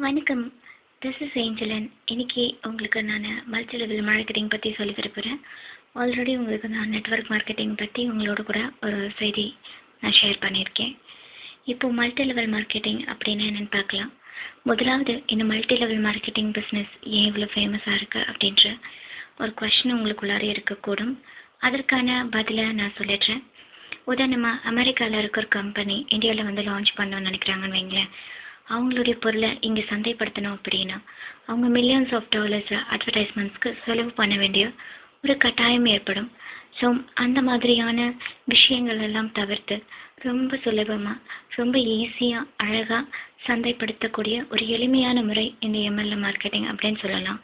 வணக்கம். This is Angelan. இன்னைக்கு உங்களுக்கு நான் மல்டி லெவல் மார்க்கெட்டிங் பற்றி சொல்லி தரப்போகிறேன். ஆல்ரெடி உங்களுக்கு நான் நெட்வொர்க் மார்க்கெட்டிங் பற்றி உங்களோட கூட ஒரு செய்தி நான் ஷேர் பண்ணியிருக்கேன். இப்போது மல்டி லெவல் மார்க்கெட்டிங் அப்படின்னு என்னென்னு பார்க்கலாம். முதலாவது, இந்த மல்டி லெவல் மார்க்கெட்டிங் பிஸ்னஸ் ஏன் இவ்வளோ ஃபேமஸாக இருக்குது அப்படின்ற ஒரு கொஷின் உங்களுக்குள்ளாரே இருக்கக்கூடும். அதற்கான பதிலை நான் சொல்லிடுறேன். உதாரணமாக, அமெரிக்காவில் இருக்க ஒரு கம்பெனி இந்தியாவில் வந்து லான்ச் பண்ணணும்னு நினைக்கிறாங்கன்னு வைங்களேன். அவங்களுடைய பொருளை இங்கே சந்தைப்படுத்தணும் அப்படின்னா அவங்க மில்லியன்ஸ் ஆஃப் டாலர்ஸை அட்வர்டைஸ்மெண்ட்ஸ்க்கு செலவு பண்ண வேண்டிய ஒரு கட்டாயம் ஏற்படும். ஸோ அந்த மாதிரியான விஷயங்கள் எல்லாம் தவிர்த்து ரொம்ப சுலபமாக, ரொம்ப ஈஸியாக, அழகாக சந்தைப்படுத்தக்கூடிய ஒரு எளிமையான முறை இந்த எம்எல்எம் மார்க்கெட்டிங் அப்படின்னு சொல்லலாம்.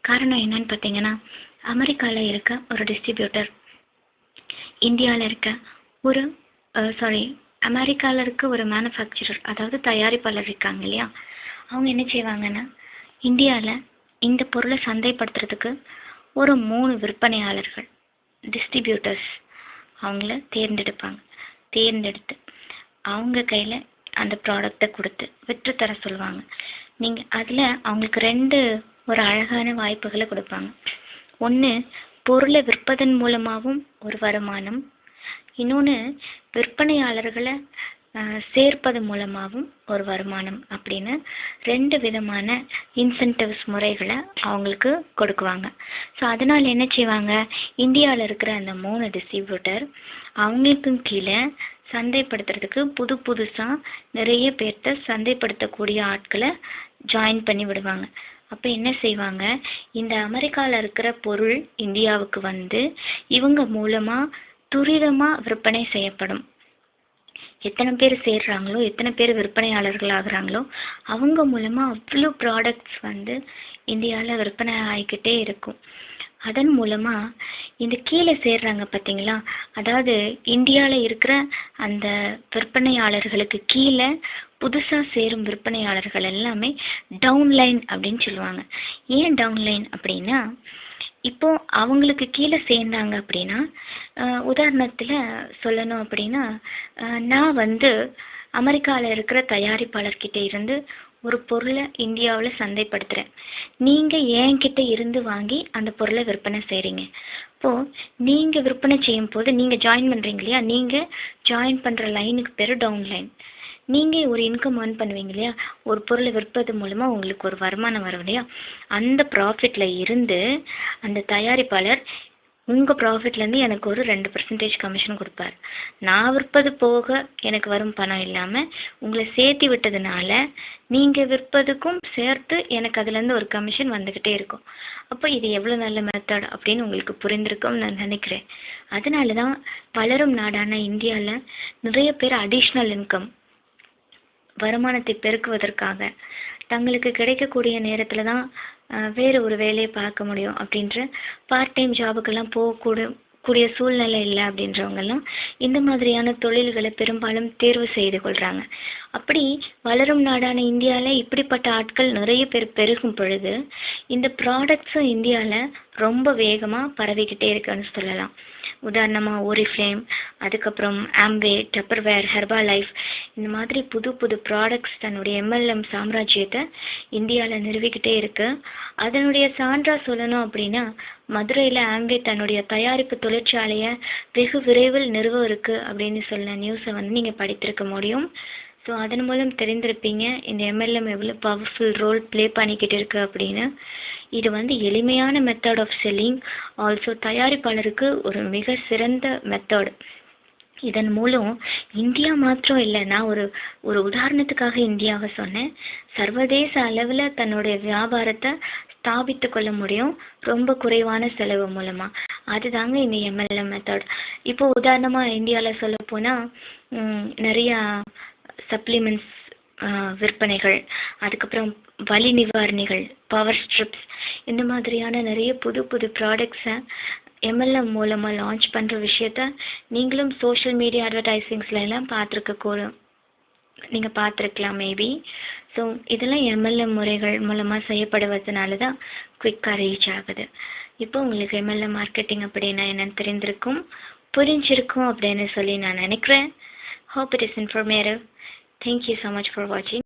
காரணம் என்னன்னு பார்த்தீங்கன்னா, அமெரிக்காவில் இருக்க ஒரு டிஸ்ட்ரிபியூட்டர் இந்தியாவில் இருக்க ஒரு அமெரிக்காவில் இருக்க ஒரு மேனுஃபேக்சரர், அதாவது தயாரிப்பாளர் இருக்காங்க இல்லையா, அவங்க என்ன செய்வாங்கன்னா, இந்தியாவில் இந்த பொருளை சந்தைப்படுத்துறதுக்கு ஒரு 3 விற்பனையாளர்கள், டிஸ்ட்ரிபியூட்டர்ஸ் அவங்கள தேர்ந்தெடுத்து அவங்க கையில் அந்த ப்ராடக்டை கொடுத்து விற்று தர சொல்லுவாங்க. நீங்கள் அதில் அவங்களுக்கு 2 ஒரு அழகான வாய்ப்புகளை கொடுப்பாங்க. ஒன்று, பொருளை விற்பதன் மூலமாகவும் ஒரு வருமானம். இன்னொன்று, விற்பனையாளர்களை சேர்ப்பது மூலமாகவும் ஒரு வருமானம் அப்படின்னு 2 விதமான இன்சென்டிவ்ஸ் முறைகளை அவங்களுக்கு கொடுக்குவாங்க. ஸோ அதனால் என்ன செய்வாங்க, இந்தியாவில் இருக்கிற அந்த 3 டிஸ்ட்ரிபியூட்டர் அவங்களுக்கும் கீழே சந்தைப்படுத்துறதுக்கு புதுசாக நிறைய பேர்த்த சந்தைப்படுத்தக்கூடிய ஆட்களை ஜாயின் பண்ணி விடுவாங்க. அப்போ என்ன செய்வாங்க, இந்த அமெரிக்காவில் இருக்கிற பொருள் இந்தியாவுக்கு வந்து இவங்க மூலமாக துரிதமாக விற்பனை செய்யப்படும். எத்தனை பேர் சேர்றாங்களோ, எத்தனை பேர் விற்பனையாளர்கள் ஆகுறாங்களோ, அவங்க மூலமாக அவ்வளோ ப்ராடக்ட்ஸ் வந்து இந்தியாவில் விற்பனை ஆகிக்கிட்டே இருக்கும். அதன் மூலமாக இந்த கீழே சேர்றாங்க பார்த்தீங்களா, அதாவது இந்தியாவில் இருக்கிற அந்த விற்பனையாளர்களுக்கு கீழே புதுசாக சேரும் விற்பனையாளர்கள் எல்லாமே டவுன்லைன் அப்படின்னு சொல்லுவாங்க. ஏன் டவுன்லைன் அப்படின்னா, இப்போது அவங்களுக்கு கீழே சேர்ந்தாங்க அப்படின்னா, உதாரணத்தில் சொல்லணும் அப்படின்னா, நான் வந்து அமெரிக்காவில் இருக்கிற தயாரிப்பாளர்கிட்ட இருந்து ஒரு பொருளை இந்தியாவில் சந்தைப்படுத்துகிறேன். நீங்கள் என்கிட்ட இருந்து வாங்கி அந்த பொருளை விற்பனை செய்கிறீங்க. இப்போது நீங்கள் விற்பனை செய்யும் போது நீங்கள் ஜாயின் பண்ணுறீங்க இல்லையா, நீங்கள் ஜாயின் பண்ணுற லைனுக்கு பேர் டவுன் லைன். நீங்கள் ஒரு இன்கம் ஏர்ன் பண்ணுவீங்க இல்லையா, ஒரு பொருளை விற்பது மூலமாக உங்களுக்கு ஒரு வருமானம் வரும் இல்லையா, அந்த ப்ராஃபிட்டில் இருந்து அந்த தயாரிப்பாளர் உங்கள் ப்ராஃபிட்லேருந்து எனக்கு ஒரு 2% கமிஷன் கொடுப்பார். நான் விற்பது போக எனக்கு வரும் பணம் இல்லாமல் உங்களை சேர்த்து விட்டதுனால நீங்கள் விற்பதுக்கும் சேர்த்து எனக்கு அதுலேருந்து ஒரு கமிஷன் வந்துக்கிட்டே இருக்கும். அப்போ இது எவ்வளோ நல்ல மெத்தட் அப்படின்னு உங்களுக்கு புரிந்திருக்கும்னு நான் நினைக்கிறேன். அதனால தான் வளரும் நாடான இந்தியாவில் நிறைய பேர் அடிஷ்னல் இன்கம், வருமானத்தை பெருக்குவதற்காக தங்களுக்கு கிடைக்கக்கூடிய நேரத்தில் தான் வேறு ஒரு வேலையை பார்க்க முடியும் அப்படின்ற பார்ட் டைம் ஜாபுக்கெல்லாம் போகக்கூடிய சூழ்நிலை இல்லை அப்படின்றவங்கெல்லாம் இந்த மாதிரியான தொழில்களை பெரும்பாலும் தேர்வு செய்து கொள்கிறாங்க. அப்படி வளரும் நாடான இந்தியாவில் இப்படிப்பட்ட ஆட்கள் நிறைய பேர் பெருகும் பொழுது இந்த ப்ராடக்ட்ஸும் இந்தியாவில் ரொம்ப வேகமாக பரவிக்கிட்டே இருக்குன்னு சொல்லலாம். உதாரணமாக ஓரிஃப்ளேம், அதுக்கப்புறம் ஆம்வே, டப்பர்வேர், ஹெர்பா லைஃப், இந்த மாதிரி புது ப்ராடக்ட்ஸ் தன்னுடைய எம்எல்எம் சாம்ராஜ்யத்தை இந்தியாவில் நிறுவிக்கிட்டே இருக்குது. அதனுடைய சான்றாக சொல்லணும் அப்படின்னா, மதுரையில் ஆம்வே தன்னுடைய தயாரிப்பு தொழிற்சாலையை வெகு விரைவில் நிறுவ இருக்குது அப்படின்னு சொல்ல நியூஸை வந்து நீங்கள் படித்திருக்க முடியும். ஸோ அதன் மூலம் தெரிந்திருப்பீங்க இந்த எம்எல்எம் எவ்வளோ பவர்ஃபுல் ரோல் ப்ளே பண்ணிக்கிட்டு இருக்குது அப்படின்னு. இது வந்து எளிமையான மெத்தட் ஆஃப் செல்லிங், ஆல்சோ தயாரிப்பாளருக்கு ஒரு மிக சிறந்த மெத்தட். இதன் மூலம் இந்தியா மாத்திரம் இல்லை, நான் ஒரு உதாரணத்துக்காக இந்தியாவை சொன்னேன், சர்வதேச அளவில் தன்னுடைய வியாபாரத்தை ஸ்தாபித்து கொள்ள முடியும் ரொம்ப குறைவான செலவு மூலமாக. அதுதாங்க இந்த எம்எல்எம் மெத்தட். இப்போ உதாரணமாக இந்தியாவில் சொல்ல போனால் நிறையா சப்ளிமெண்ட்ஸ் விற்பனைகள், அதுக்கப்புறம் வலி நிவாரணிகள், பவர் ஸ்ட்ரிப்ஸ், இந்த மாதிரியான நிறைய புது ப்ராடக்ட்ஸை எம்எல்எம் மூலமாக லான்ச் பண்ணுற விஷயத்த நீங்களும் சோஷியல் மீடியா அட்வர்டைஸிங்ஸ்லாம் நீங்கள் பார்த்துருக்கலாம் மேபி. ஸோ இதெல்லாம் எம்எல்எம் முறைகள் மூலமாக செய்யப்படுவதனால தான் குயிக்காக ரீச் ஆகுது. இப்போ உங்களுக்கு எம்எல்எம் மார்க்கெட்டிங் அப்படின்னா என்னென்னு தெரிந்திருக்கும், புரிஞ்சிருக்கும் அப்படின்னு சொல்லி நான் நினைக்கிறேன். Hope it is informative. Thank you so much for watching.